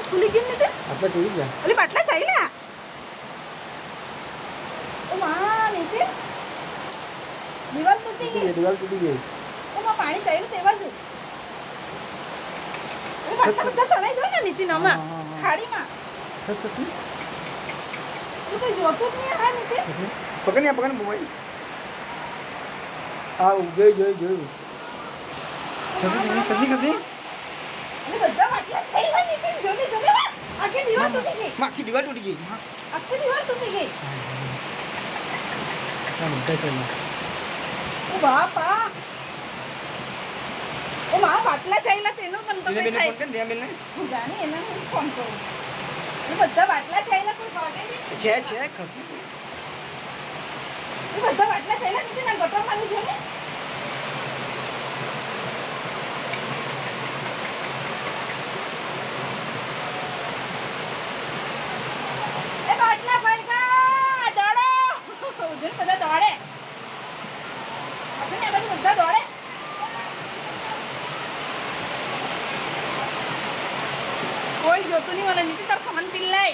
ખુલી ગઈ ને આટલા તૂટી ગયા. ઓલી બાટલા ચાલ્યા. ઓ માં નીચે દિવાલ તૂટી ગઈ. દિવાલ તૂટી ગઈ. ઓ માં પાણી ચાલ્યું તે બાજુ. ઓ બાટલા બધા તણાઈ ગયો ને નીચે નમા ખાડીમાં. એ તો જોતું જ નહીં આ નીચે. પકડ મોબાઈલ. આ જોયું. કદી અને બધા બાટલા ચાલ્યા નીચે જોને આખી દિવાલ તૂટી ગઈ. આખી દિવાલ તૂટી ગઈ. આખી દિવાલ તૂટી ગઈ. ઓ બાપા. ઓ માં બાટલા ચાલ્યા તેનો પણ તો કઈ થાય. ફોન કર બેન. હું જાણે એને હું ફોન કરું. એ બધા બાટલા ચાલ્યા કોઈ ભાગે નહીં. છે એ બધા બાટલા ચાલ્યા નીચે ના ગટરમાં લીધો ને. એ બાટલા ભાઈકા દોડો. ઉધર બધા દોડે. આપણે એ બાજુ બધા દોડે. કોઈ જોતું નહીં મને નીચે તાર ફોન પી લે.